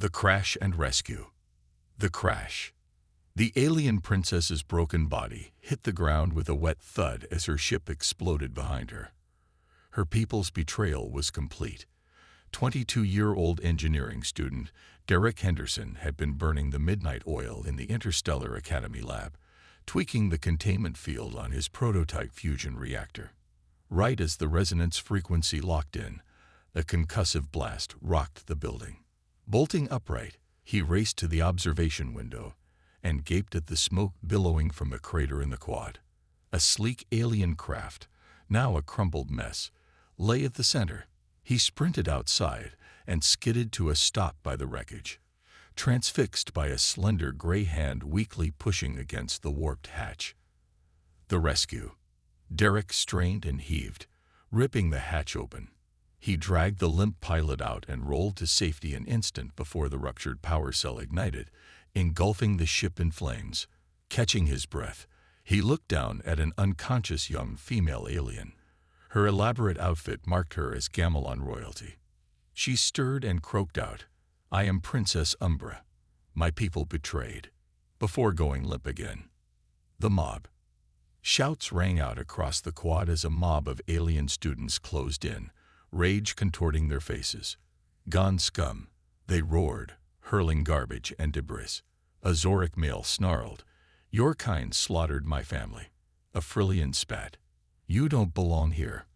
The crash and rescue. The crash. The alien princess's broken body hit the ground with a wet thud as her ship exploded behind her. Her people's betrayal was complete. 22-year-old engineering student Derek Henderson had been burning the midnight oil in the Interstellar Academy lab, tweaking the containment field on his prototype fusion reactor. Right as the resonance frequency locked in, a concussive blast rocked the building. Bolting upright, he raced to the observation window and gaped at the smoke billowing from a crater in the quad. A sleek alien craft, now a crumpled mess, lay at the center. He sprinted outside and skidded to a stop by the wreckage, transfixed by a slender gray hand weakly pushing against the warped hatch. The rescue. Derek strained and heaved, ripping the hatch open. He dragged the limp pilot out and rolled to safety an instant before the ruptured power cell ignited, engulfing the ship in flames. Catching his breath, he looked down at an unconscious young female alien. Her elaborate outfit marked her as Gamelon royalty. She stirred and croaked out, "I am Princess Umbra. My people betrayed," before going limp again. The mob. Shouts rang out across the quad as a mob of alien students closed in, rage contorting their faces. "Gone scum," they roared, hurling garbage and debris. A Zoric male snarled, "Your kind slaughtered my family." A Frillian spat, "You don't belong here."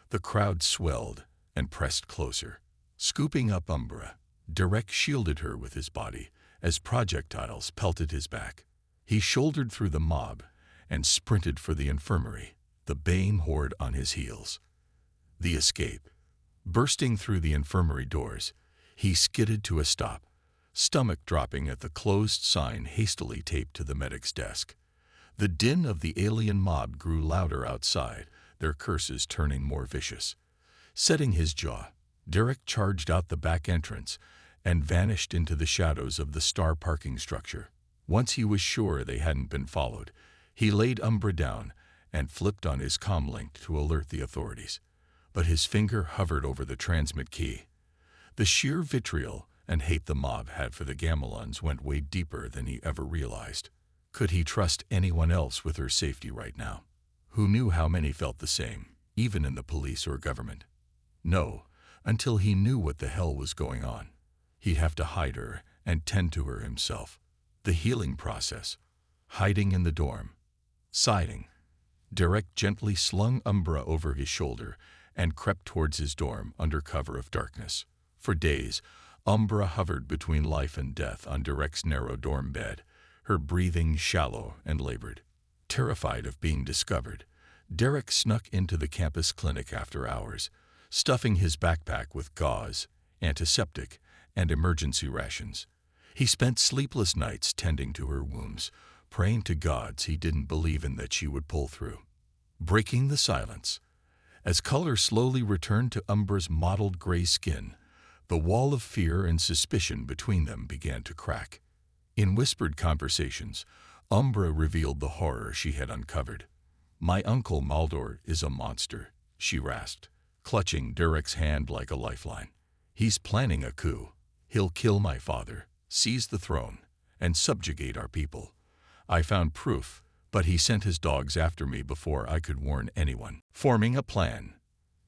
The crowd swelled and pressed closer. Scooping up Umbra, Derek shielded her with his body as projectiles pelted his back. He shouldered through the mob and sprinted for the infirmary, the baying horde on his heels. The escape. Bursting through the infirmary doors, he skidded to a stop, stomach dropping at the closed sign hastily taped to the medic's desk. The din of the alien mob grew louder outside, their curses turning more vicious. Setting his jaw, Derek charged out the back entrance and vanished into the shadows of the star parking structure. Once he was sure they hadn't been followed, he laid Umbra down and flipped on his comlink to alert the authorities. But his finger hovered over the transmit key. The sheer vitriol and hate the mob had for the Gamelons went way deeper than he ever realized. Could he trust anyone else with her safety right now? Who knew how many felt the same, even in the police or government? No, until he knew what the hell was going on. He'd have to hide her and tend to her himself. The healing process. Hiding in the dorm. Sighing. Derek gently slung Umbra over his shoulder and crept towards his dorm under cover of darkness. For days, Umbra hovered between life and death on Derek's narrow dorm bed, her breathing shallow and labored. Terrified of being discovered, Derek snuck into the campus clinic after hours, stuffing his backpack with gauze, antiseptic, and emergency rations. He spent sleepless nights tending to her wounds, praying to gods he didn't believe in that she would pull through. Breaking the silence. As color slowly returned to Umbra's mottled gray skin, the wall of fear and suspicion between them began to crack. In whispered conversations, Umbra revealed the horror she had uncovered. "My uncle Maldor is a monster," she rasped, clutching Derek's hand like a lifeline. "He's planning a coup. He'll kill my father, seize the throne, and subjugate our people. I found proof, but he sent his dogs after me before I could warn anyone." Forming a plan.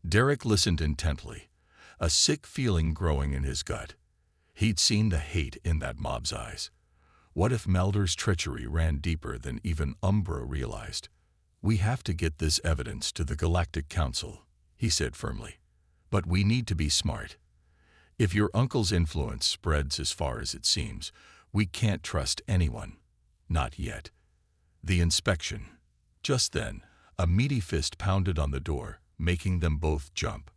Derek listened intently, a sick feeling growing in his gut. He'd seen the hate in that mob's eyes. What if Maldor's treachery ran deeper than even Umbra realized? "We have to get this evidence to the Galactic Council," he said firmly. "But we need to be smart. If your uncle's influence spreads as far as it seems, we can't trust anyone. Not yet." The inspection. Just then, a meaty fist pounded on the door, making them both jump.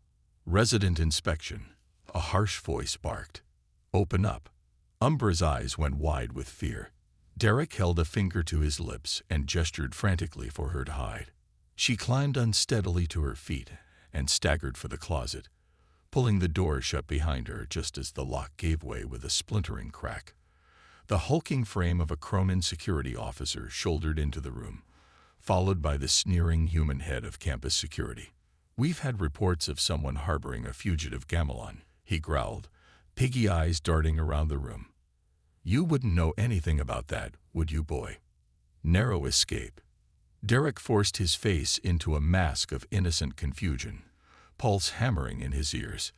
"Resident inspection," a harsh voice barked. "Open up." Umbra's eyes went wide with fear. Derek held a finger to his lips and gestured frantically for her to hide. She climbed unsteadily to her feet and staggered for the closet, pulling the door shut behind her just as the lock gave way with a splintering crack. The hulking frame of a Cronin security officer shouldered into the room, followed by the sneering human head of campus security. "We've had reports of someone harboring a fugitive Gamelon," he growled, piggy eyes darting around the room. You wouldn't know anything about that, would you, boy? Narrow escape. Derek forced his face into a mask of innocent confusion, pulse hammering in his ears.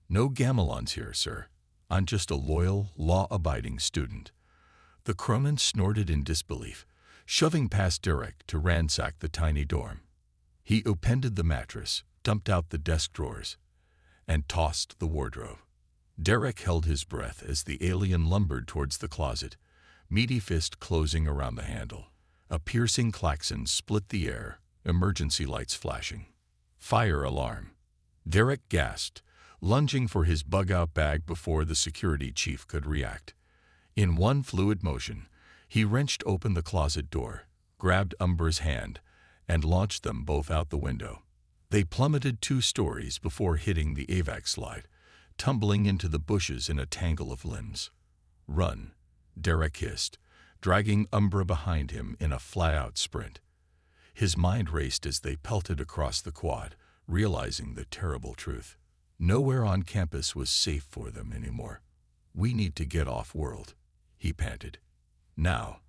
No gamelons here, sir. I'm just a loyal, law-abiding student. The Cronin snorted in disbelief, shoving past Derek to ransack the tiny dorm. He upended the mattress, dumped out the desk drawers, and tossed the wardrobe. Derek held his breath as the alien lumbered towards the closet, meaty fist closing around the handle. A piercing klaxon split the air, emergency lights flashing. Fire alarm. Derek gasped, lunging for his bug-out bag before the security chief could react. In one fluid motion, he wrenched open the closet door, grabbed Umbra's hand, and launched them both out the window. They plummeted 2 stories before hitting the AVAC slide, tumbling into the bushes in a tangle of limbs. Run, Derek hissed, dragging Umbra behind him in a flat-out sprint. His mind raced as they pelted across the quad, realizing the terrible truth. Nowhere on campus was safe for them anymore. We need to get off-world, he panted. Now,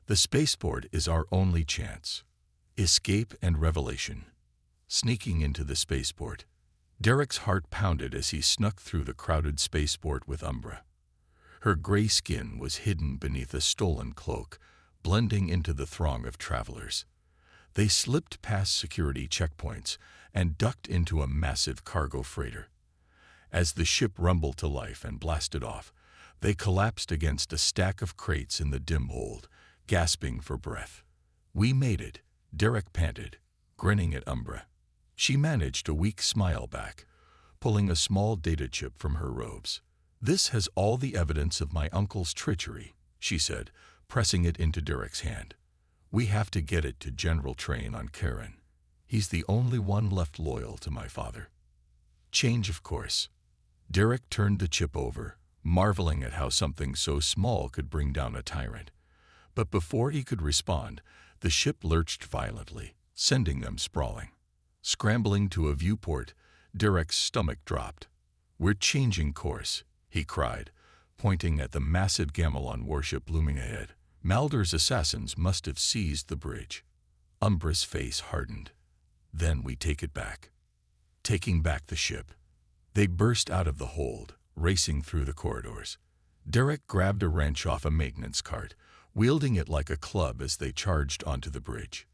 the spaceport is our only chance. Escape and revelation. Sneaking into the spaceport, Derek's heart pounded as he snuck through the crowded spaceport with Umbra. Her gray skin was hidden beneath a stolen cloak, blending into the throng of travelers. They slipped past security checkpoints and ducked into a massive cargo freighter. As the ship rumbled to life and blasted off, they collapsed against a stack of crates in the dim hold, gasping for breath. We made it, Derek panted, grinning at Umbra. She managed a weak smile back, pulling a small data chip from her robes. This has all the evidence of my uncle's treachery, she said, pressing it into Derek's hand. We have to get it to General Train on Karen. He's the only one left loyal to my father. Change of course. Derek turned the chip over, marveling at how something so small could bring down a tyrant. But before he could respond, the ship lurched violently, sending them sprawling. Scrambling to a viewport, Derek's stomach dropped. We're changing course, he cried, pointing at the massive Gamelon warship looming ahead. Maldor's assassins must have seized the bridge. Umbra's face hardened. Then we take it back. Taking back the ship. They burst out of the hold, racing through the corridors. Derek grabbed a wrench off a maintenance cart, wielding it like a club as they charged onto the bridge.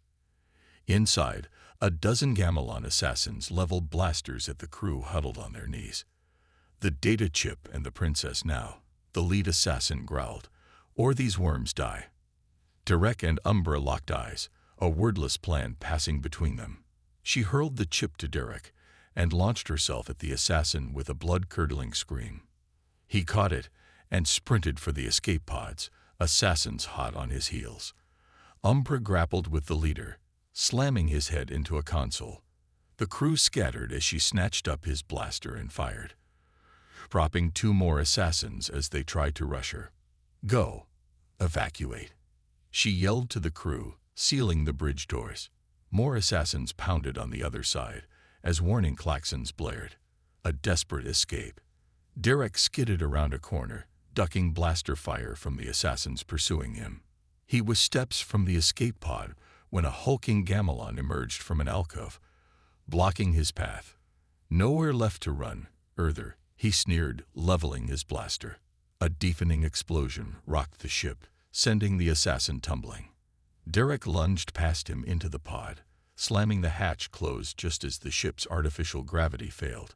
Inside, a dozen Gamelon assassins leveled blasters at the crew huddled on their knees. The data chip and the princess now, the lead assassin growled, or these worms die. Derek and Umbra locked eyes, a wordless plan passing between them. She hurled the chip to Derek and launched herself at the assassin with a blood-curdling scream. He caught it and sprinted for the escape pods, assassins hot on his heels. Umbra grappled with the leader, slamming his head into a console. The crew scattered as she snatched up his blaster and fired, propping 2 more assassins as they tried to rush her. Go. Evacuate. She yelled to the crew, sealing the bridge doors. More assassins pounded on the other side as warning klaxons blared. A desperate escape. Derek skidded around a corner, ducking blaster fire from the assassins pursuing him. He was steps from the escape pod when a hulking Gamelon emerged from an alcove, blocking his path. Nowhere left to run, Earther, he sneered, leveling his blaster. A deafening explosion rocked the ship, sending the assassin tumbling. Derek lunged past him into the pod, slamming the hatch closed just as the ship's artificial gravity failed.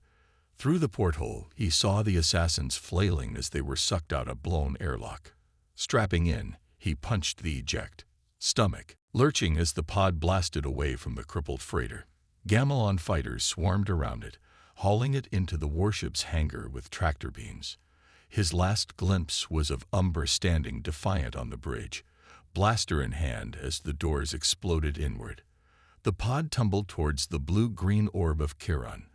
Through the porthole, he saw the assassins flailing as they were sucked out a blown airlock. Strapping in, he punched the eject stomach, lurching as the pod blasted away from the crippled freighter. Gamelon fighters swarmed around it, hauling it into the warship's hangar with tractor beams. His last glimpse was of Umbra standing defiant on the bridge, blaster in hand as the doors exploded inward. The pod tumbled towards the blue-green orb of Chiron,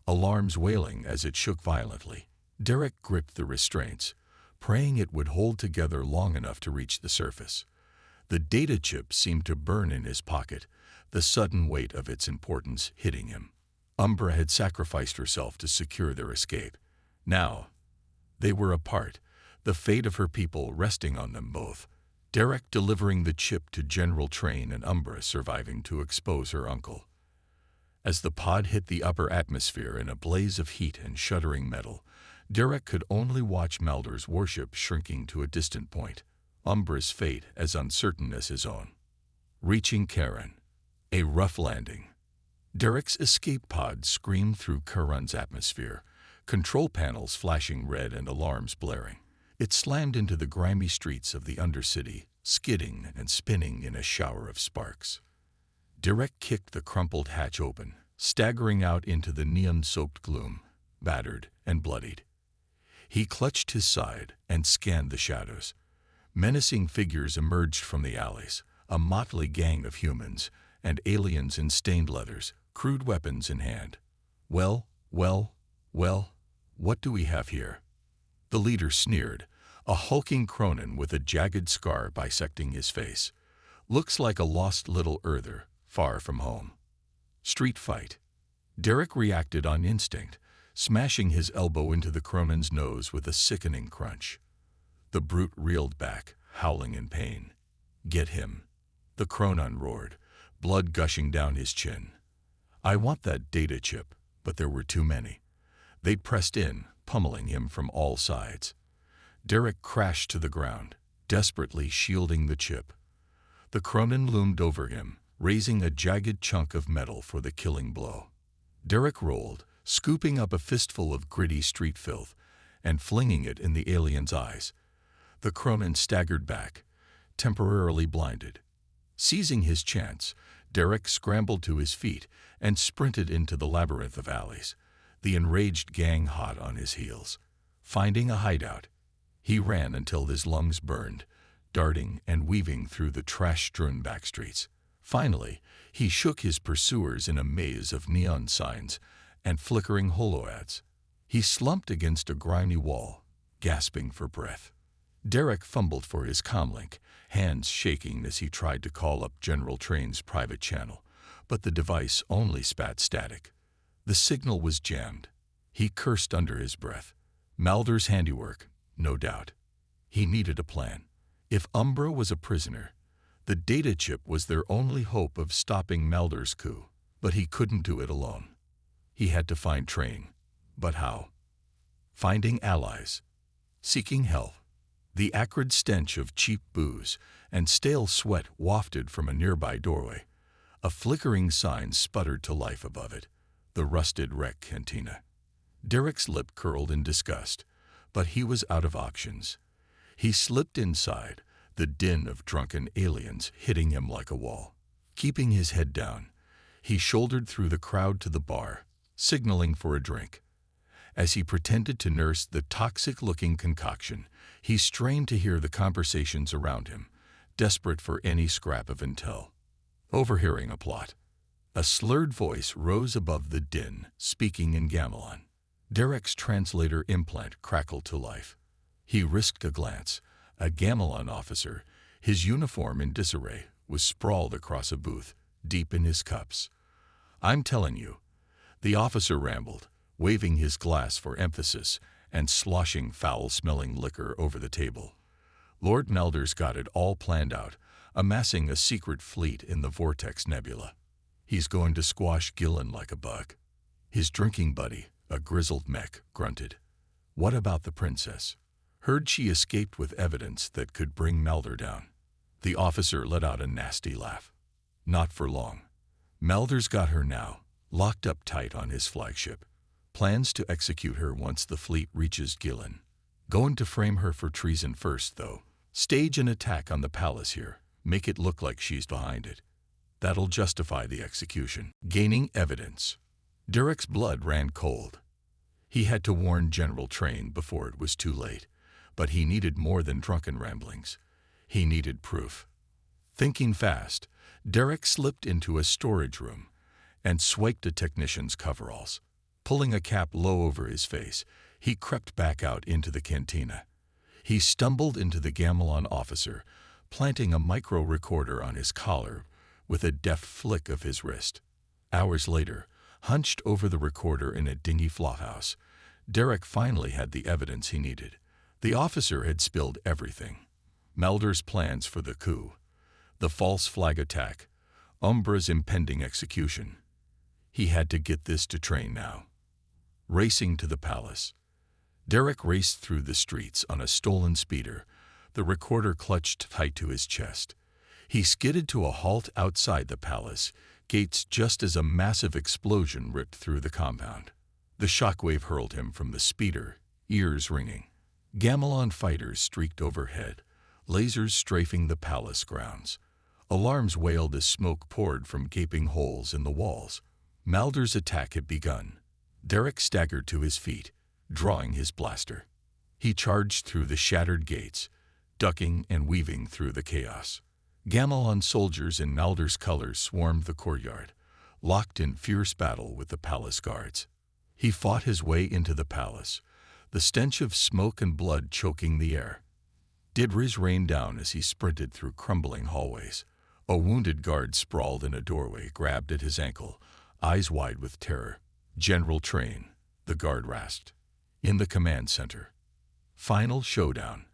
alarms wailing as it shook violently. Derek gripped the restraints, praying it would hold together long enough to reach the surface. The data chip seemed to burn in his pocket, the sudden weight of its importance hitting him. Umbra had sacrificed herself to secure their escape. Now, They were apart, the fate of her people resting on them both. Derek delivering the chip to General Train and Umbra surviving to expose her uncle. As the pod hit the upper atmosphere in a blaze of heat and shuddering metal, Derek could only watch Maldor's warship shrinking to a distant point, Umbra's fate as uncertain as his own. Reaching Charon. A rough landing. Derek's escape pod screamed through Charon's atmosphere, control panels flashing red and alarms blaring. It slammed into the grimy streets of the Undercity, skidding and spinning in a shower of sparks. Derek kicked the crumpled hatch open, staggering out into the neon-soaked gloom, battered and bloodied. He clutched his side and scanned the shadows. Menacing figures emerged from the alleys, a motley gang of humans and aliens in stained leathers, crude weapons in hand. Well, what do we have here? The leader sneered, a hulking Cronin with a jagged scar bisecting his face. Looks like a lost little Earther, far from home. Street fight. Derek reacted on instinct, smashing his elbow into the Cronin's nose with a sickening crunch. The brute reeled back, howling in pain. Get him. The Cronin roared, blood gushing down his chin. I want that data chip, but there were too many. They'd pressed in, pummeling him from all sides. Derek crashed to the ground, desperately shielding the chip. The Cronin loomed over him, raising a jagged chunk of metal for the killing blow. Derek rolled, scooping up a fistful of gritty street filth and flinging it in the alien's eyes. The Cronin staggered back, temporarily blinded. Seizing his chance, Derek scrambled to his feet and sprinted into the labyrinth of alleys, the enraged gang hot on his heels. Finding a hideout, he ran until his lungs burned, darting and weaving through the trash-strewn backstreets. Finally, he shook his pursuers in a maze of neon signs and flickering holoads. He slumped against a grimy wall, gasping for breath. Derek fumbled for his comlink, hands shaking as he tried to call up General Train's private channel, but the device only spat static. The signal was jammed. He cursed under his breath. Maldor's handiwork, no doubt. He needed a plan. If Umbra was a prisoner, the data chip was their only hope of stopping Maldor's coup, but he couldn't do it alone. He had to find Train. But how? Finding allies. Seeking help. The acrid stench of cheap booze and stale sweat wafted from a nearby doorway. A flickering sign sputtered to life above it. The rusted wreck cantina. Derek's lip curled in disgust, but he was out of options. He slipped inside, the din of drunken aliens hitting him like a wall. Keeping his head down, he shouldered through the crowd to the bar, signaling for a drink. As he pretended to nurse the toxic-looking concoction, he strained to hear the conversations around him, desperate for any scrap of intel. Overhearing a plot. A slurred voice rose above the din, speaking in Gamelan. Derek's translator implant crackled to life. He risked a glance. A Gamelan officer, his uniform in disarray, was sprawled across a booth, deep in his cups. I'm telling you, the officer rambled, waving his glass for emphasis and sloshing foul-smelling liquor over the table. Lord Maldor's got it all planned out, amassing a secret fleet in the Vortex Nebula. He's going to squash Gillen like a bug. His drinking buddy, a grizzled mech, grunted. What about the princess? Heard she escaped with evidence that could bring Maldor down. The officer let out a nasty laugh. Not for long. Maldor's got her now, locked up tight on his flagship. Plans to execute her once the fleet reaches Gillen. Going to frame her for treason first, though. Stage an attack on the palace here. Make it look like she's behind it. That'll justify the execution. Gaining evidence. Derek's blood ran cold. He had to warn General Train before it was too late, but he needed more than drunken ramblings. He needed proof. Thinking fast, Derek slipped into a storage room and swiped a technician's coveralls. Pulling a cap low over his face, he crept back out into the cantina. He stumbled into the Gamelan officer, planting a micro-recorder on his collar with a deft flick of his wrist. Hours later, hunched over the recorder in a dingy flophouse, Derek finally had the evidence he needed. The officer had spilled everything. Melder's plans for the coup, the false flag attack, Umbra's impending execution. He had to get this to Train now. Racing to the palace, Derek raced through the streets on a stolen speeder, the recorder clutched tight to his chest. He skidded to a halt outside the palace gates just as a massive explosion ripped through the compound. The shockwave hurled him from the speeder, ears ringing. Gamelon fighters streaked overhead, lasers strafing the palace grounds. Alarms wailed as smoke poured from gaping holes in the walls. Melder's attack had begun. Derek staggered to his feet, drawing his blaster. He charged through the shattered gates, ducking and weaving through the chaos. Gamelon soldiers in Melder's colors swarmed the courtyard, locked in fierce battle with the palace guards. He fought his way into the palace, the stench of smoke and blood choking the air. Dibris rained down as he sprinted through crumbling hallways. A wounded guard sprawled in a doorway, grabbed at his ankle, eyes wide with terror. "General Train," the guard rasped. "In the command center." Final showdown.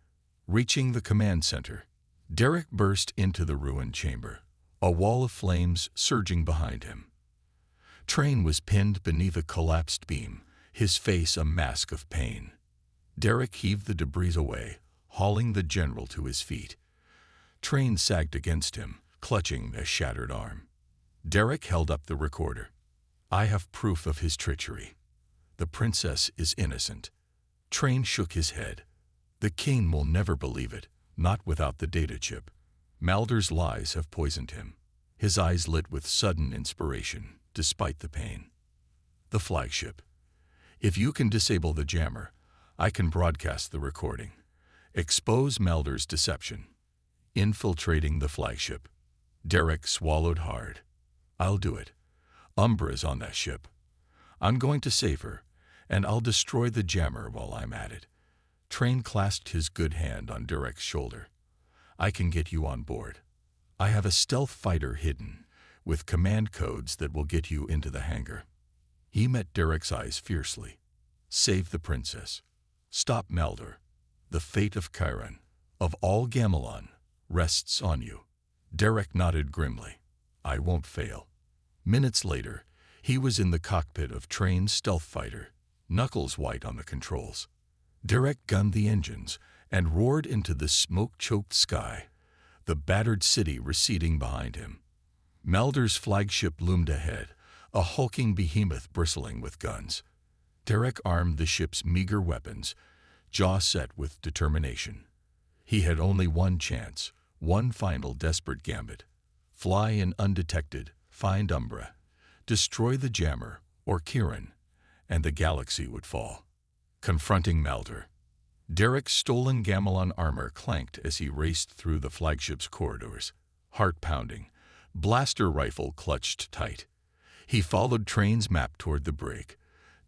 Reaching the command center, Derek burst into the ruined chamber, a wall of flames surging behind him. Train was pinned beneath a collapsed beam, his face a mask of pain. Derek heaved the debris away, hauling the general to his feet. Train sagged against him, clutching a shattered arm. Derek held up the recorder. "I have proof of his treachery. The princess is innocent." Train shook his head. "The king will never believe it, not without the data chip. Melder's lies have poisoned him." His eyes lit with sudden inspiration, despite the pain. "The flagship. If you can disable the jammer, I can broadcast the recording. Expose Melder's deception. Infiltrating the flagship." Derek swallowed hard. "I'll do it. Umbra's on that ship. I'm going to save her, and I'll destroy the jammer while I'm at it." Train clasped his good hand on Derek's shoulder. "I can get you on board. I have a stealth fighter hidden, with command codes that will get you into the hangar." He met Derek's eyes fiercely. "Save the princess. Stop Melder. The fate of Chiron, of all Gamelon, rests on you." Derek nodded grimly. "I won't fail." Minutes later, he was in the cockpit of Train's stealth fighter, knuckles white on the controls. Derek gunned the engines and roared into the smoke-choked sky, the battered city receding behind him. Melder's flagship loomed ahead, a hulking behemoth bristling with guns. Derek armed the ship's meager weapons, jaw set with determination. He had only one chance, one final desperate gambit. Fly in undetected, find Umbra, destroy the jammer, or Chiron, and the galaxy would fall. Confronting Melder, Derek's stolen Gamelon armor clanked as he raced through the flagship's corridors, heart pounding, blaster rifle clutched tight. He followed Train's map toward the brig,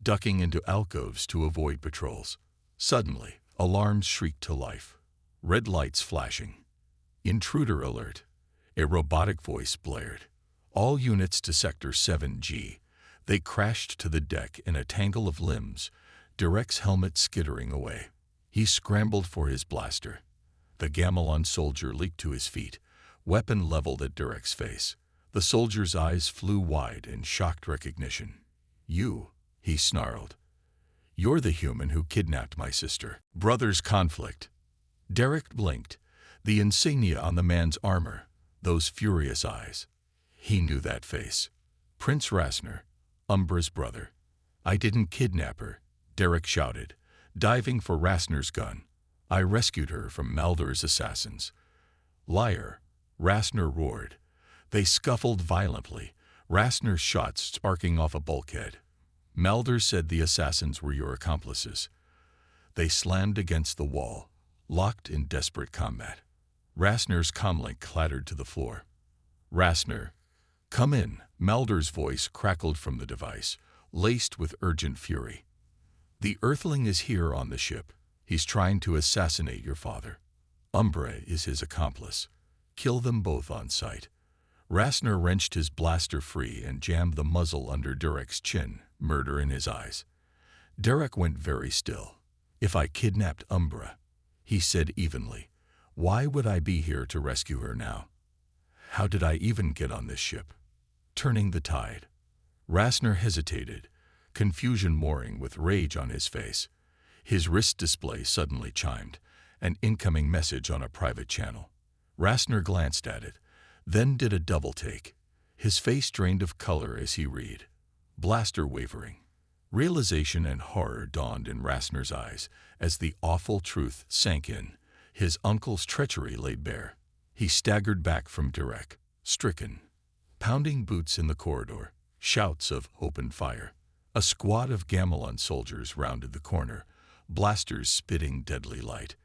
ducking into alcoves to avoid patrols. Suddenly, alarms shrieked to life, red lights flashing. "Intruder alert!" A robotic voice blared. "All units to Sector 7G." They crashed to the deck in a tangle of limbs, Derek's helmet skittering away. He scrambled for his blaster. The Gamelon soldier leaped to his feet, weapon leveled at Derek's face. The soldier's eyes flew wide in shocked recognition. "You," he snarled. "You're the human who kidnapped my sister." Brothers conflict. Derek blinked, the insignia on the man's armor, those furious eyes. He knew that face. Prince Rasner, Umbra's brother. "I didn't kidnap her," Derek shouted, diving for Rasner's gun. "I rescued her from Melder's assassins." "Liar," Rasner roared. They scuffled violently, Rasner's shots sparking off a bulkhead. "Melder said the assassins were your accomplices." They slammed against the wall, locked in desperate combat. Rasner's comlink clattered to the floor. "Rasner, come in," Melder's voice crackled from the device, laced with urgent fury. "The Earthling is here on the ship. He's trying to assassinate your father. Umbra is his accomplice. Kill them both on sight." Rasner wrenched his blaster free and jammed the muzzle under Derek's chin, murder in his eyes. Derek went very still. "If I kidnapped Umbra," he said evenly, "why would I be here to rescue her now? How did I even get on this ship?" Turning the tide. Rasner hesitated, confusion mooring with rage on his face. His wrist display suddenly chimed, an incoming message on a private channel. Rasner glanced at it, then did a double take. His face drained of color as he read. Blaster wavering. Realization and horror dawned in Rasner's eyes as the awful truth sank in. His uncle's treachery laid bare. He staggered back from Derek, stricken. Pounding boots in the corridor, shouts of "open fire." A squad of Gamelon soldiers rounded the corner, blasters spitting deadly light.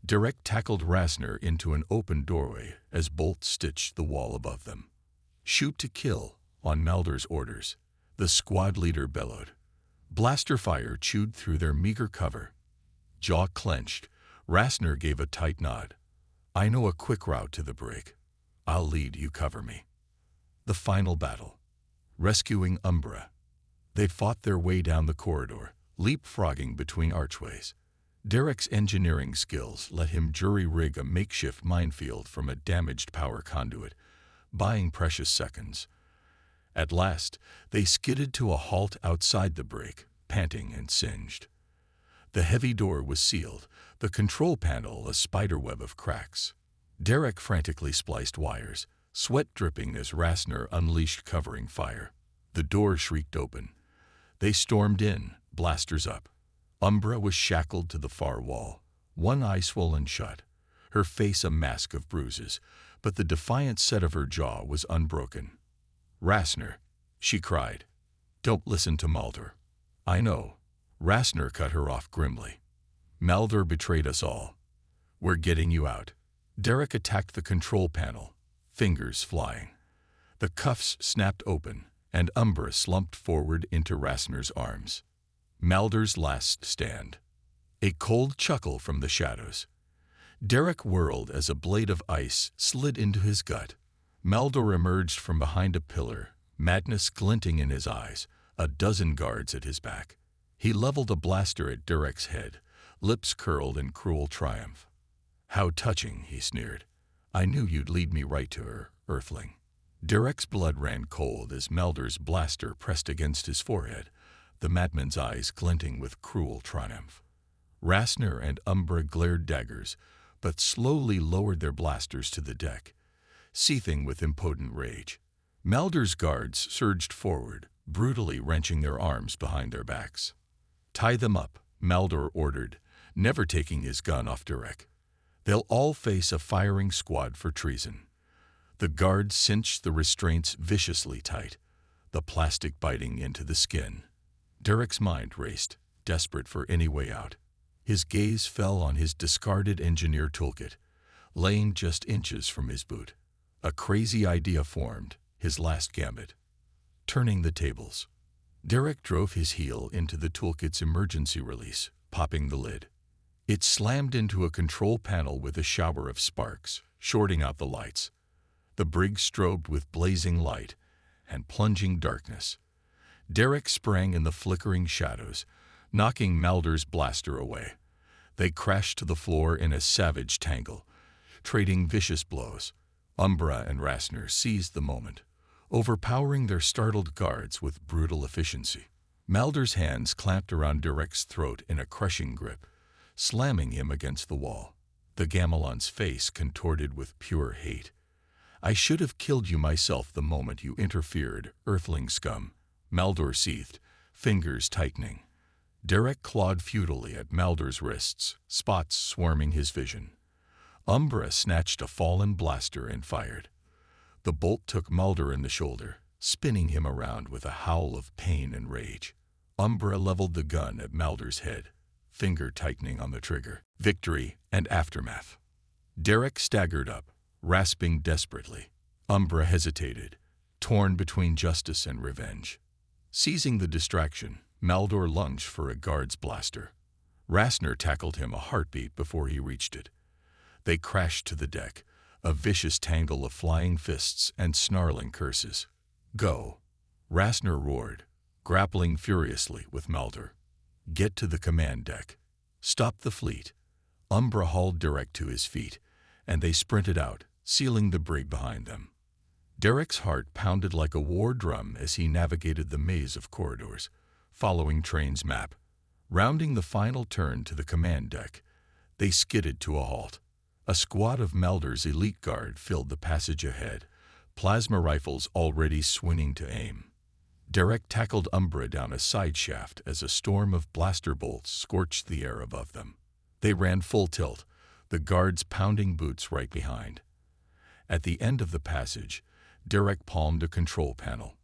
Derek tackled Rasner into an open doorway as bolts stitched the wall above them. "Shoot to kill," on Malder's orders, the squad leader bellowed. Blaster fire chewed through their meager cover. Jaw clenched, Rasner gave a tight nod. "I know a quick route to the brig. I'll lead, you cover me." The final battle. Rescuing Umbra. They fought their way down the corridor, leapfrogging between archways. Derek's engineering skills let him jury-rig a makeshift minefield from a damaged power conduit, buying precious seconds. At last, they skidded to a halt outside the brig, panting and singed. The heavy door was sealed, the control panel a spiderweb of cracks. Derek frantically spliced wires, sweat dripping as Rasner unleashed covering fire. The door shrieked open. They stormed in, blasters up. Umbra was shackled to the far wall, one eye swollen shut, her face a mask of bruises, but the defiant set of her jaw was unbroken. "Rasner," she cried. "Don't listen to Mulder." "I know." Rasner cut her off grimly. "Mulder betrayed us all. We're getting you out." Derek attacked the control panel, fingers flying. The cuffs snapped open, and Umbra slumped forward into Rasner's arms. Mulder's last stand. A cold chuckle from the shadows. Derek whirled as a blade of ice slid into his gut. Mulder emerged from behind a pillar, madness glinting in his eyes, a dozen guards at his back. He leveled a blaster at Derek's head, lips curled in cruel triumph. "How touching," he sneered. "I knew you'd lead me right to her, Earthling." Derek's blood ran cold as Mulder's blaster pressed against his forehead, the madman's eyes glinting with cruel triumph. Rasner and Umbra glared daggers, but slowly lowered their blasters to the deck, seething with impotent rage. Mulder's guards surged forward, brutally wrenching their arms behind their backs. "Tie them up," Mulder ordered, never taking his gun off Derek. "They'll all face a firing squad for treason." The guards cinched the restraints viciously tight, the plastic biting into the skin. Derek's mind raced, desperate for any way out. His gaze fell on his discarded engineer toolkit, laying just inches from his boot. A crazy idea formed, his last gambit. Turning the tables. Derek drove his heel into the toolkit's emergency release, popping the lid. It slammed into a control panel with a shower of sparks, shorting out the lights. The brig strobed with blazing light and plunging darkness. Derek sprang in the flickering shadows, knocking Mulder's blaster away. They crashed to the floor in a savage tangle, trading vicious blows. Umbra and Rasner seized the moment, overpowering their startled guards with brutal efficiency. Mulder's hands clamped around Derek's throat in a crushing grip, slamming him against the wall. The Gamelon's face contorted with pure hate. "I should have killed you myself the moment you interfered, Earthling scum," Mulder seethed, fingers tightening. Derek clawed futilely at Mulder's wrists, spots swarming his vision. Umbra snatched a fallen blaster and fired. The bolt took Mulder in the shoulder, spinning him around with a howl of pain and rage. Umbra leveled the gun at Mulder's head, finger tightening on the trigger. Victory and aftermath. Derek staggered up, rasping desperately. Umbra hesitated, torn between justice and revenge. Seizing the distraction, Mulder lunged for a guard's blaster. Rasner tackled him a heartbeat before he reached it. They crashed to the deck, a vicious tangle of flying fists and snarling curses. "Go!" Rasner roared, grappling furiously with Mulder. Get to the command deck. Stop the fleet. Umbra hauled Derek to his feet, and they sprinted out, sealing the brig behind them. Derek's heart pounded like a war drum as he navigated the maze of corridors, following Train's map. Rounding the final turn to the command deck, they skidded to a halt. A squad of Maldor's elite guard filled the passage ahead, plasma rifles already swinging to aim. Derek tackled Umbra down a side shaft as a storm of blaster bolts scorched the air above them. They ran full tilt, the guards pounding boots right behind. At the end of the passage, Derek palmed a control panel.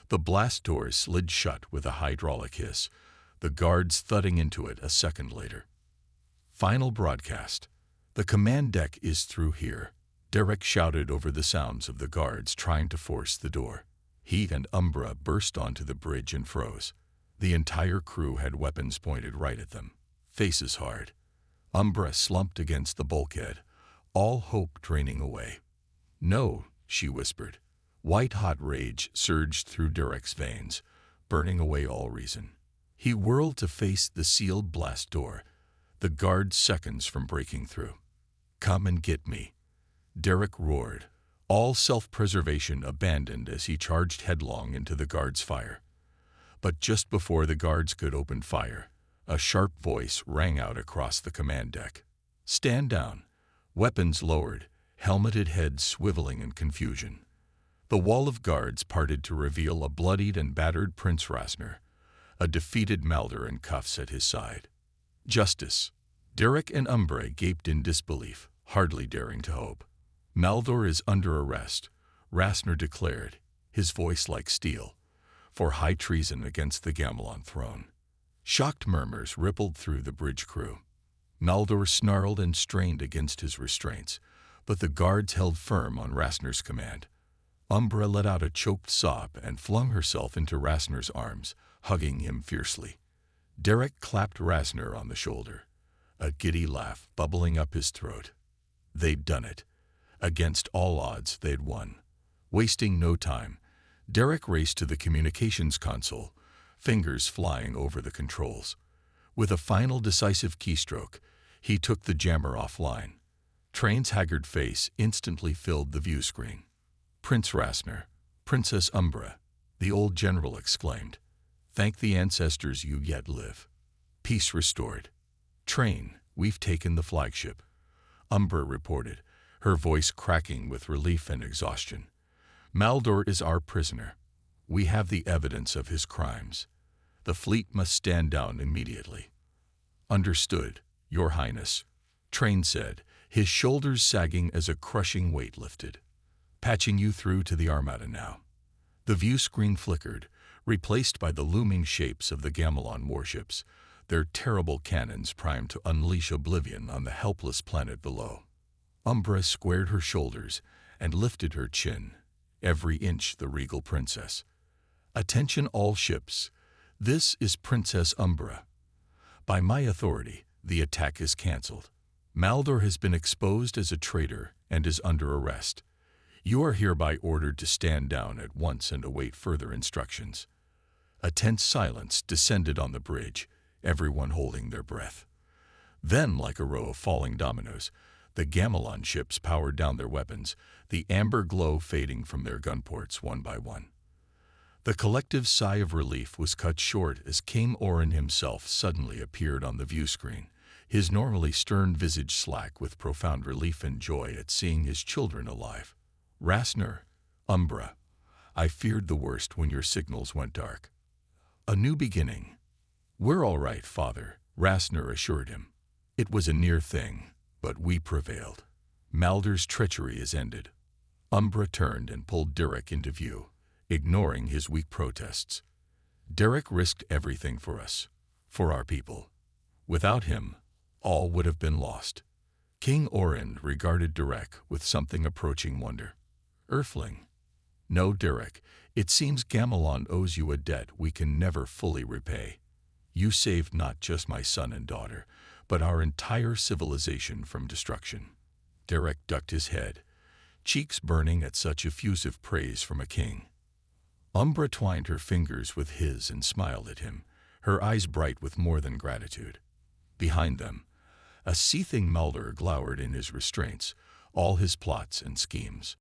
The blast doors slid shut with a hydraulic hiss, the guards thudding into it a second later. Final broadcast. The command deck is through here, Derek shouted over the sounds of the guards trying to force the door. He and Umbra burst onto the bridge and froze. The entire crew had weapons pointed right at them, faces hard. Umbra slumped against the bulkhead, all hope draining away. "No," she whispered. White-hot rage surged through Derek's veins, burning away all reason. He whirled to face the sealed blast door, the guards seconds from breaking through. "Come and get me," Derek roared, all self-preservation abandoned as he charged headlong into the guards' fire. But just before the guards could open fire, a sharp voice rang out across the command deck. "Stand down," weapons lowered, helmeted heads swiveling in confusion. The wall of guards parted to reveal a bloodied and battered Prince Rasner, a defeated Maldor in cuffs at his side. "Justice." Derek and Umbra gaped in disbelief, hardly daring to hope. "Maldor is under arrest," Rasner declared, his voice like steel, "for high treason against the Gamelon throne." Shocked murmurs rippled through the bridge crew. Maldor snarled and strained against his restraints, but the guards held firm on Rasner's command. Umbra let out a choked sob and flung herself into Rasner's arms, hugging him fiercely. Derek clapped Rasner on the shoulder, a giddy laugh bubbling up his throat. They'd done it. Against all odds, they'd won. Wasting no time, Derek raced to the communications console, fingers flying over the controls. With a final decisive keystroke, he took the jammer offline. Train's haggard face instantly filled the view screen. "Prince Rasner, Princess Umbra," the old general exclaimed. "Thank the ancestors you yet live. Peace restored. Train, we've taken the flagship," Umbra reported, her voice cracking with relief and exhaustion. "Maldor is our prisoner. We have the evidence of his crimes. The fleet must stand down immediately." "Understood, Your Highness," Train said, his shoulders sagging as a crushing weight lifted. "Patching you through to the Armada now." The view screen flickered, replaced by the looming shapes of the Gamelon warships, their terrible cannons primed to unleash oblivion on the helpless planet below. Umbra squared her shoulders and lifted her chin, every inch the regal princess. "Attention all ships. This is Princess Umbra. By my authority, the attack is cancelled. Maldor has been exposed as a traitor and is under arrest. You are hereby ordered to stand down at once and await further instructions." A tense silence descended on the bridge, everyone holding their breath. Then, like a row of falling dominoes, the Gamelon ships powered down their weapons, the amber glow fading from their gun ports one by one. The collective sigh of relief was cut short as King Orin himself suddenly appeared on the view screen, his normally stern visage slack with profound relief and joy at seeing his children alive. "Rasner, Umbra, I feared the worst when your signals went dark. A new beginning." "We're all right, Father," Rasner assured him. "It was a near thing, but we prevailed. Maldor's treachery is ended." Umbra turned and pulled Derek into view, ignoring his weak protests. "Derek risked everything for us, for our people. Without him, all would have been lost." King Orin regarded Derek with something approaching wonder. "Earthling." "No, Derek, it seems Gamelon owes you a debt we can never fully repay. You saved not just my son and daughter, but our entire civilization from destruction." Derek ducked his head, cheeks burning at such effusive praise from a king. Umbra twined her fingers with his and smiled at him, her eyes bright with more than gratitude. Behind them, a seething Mulder glowered in his restraints, all his plots and schemes.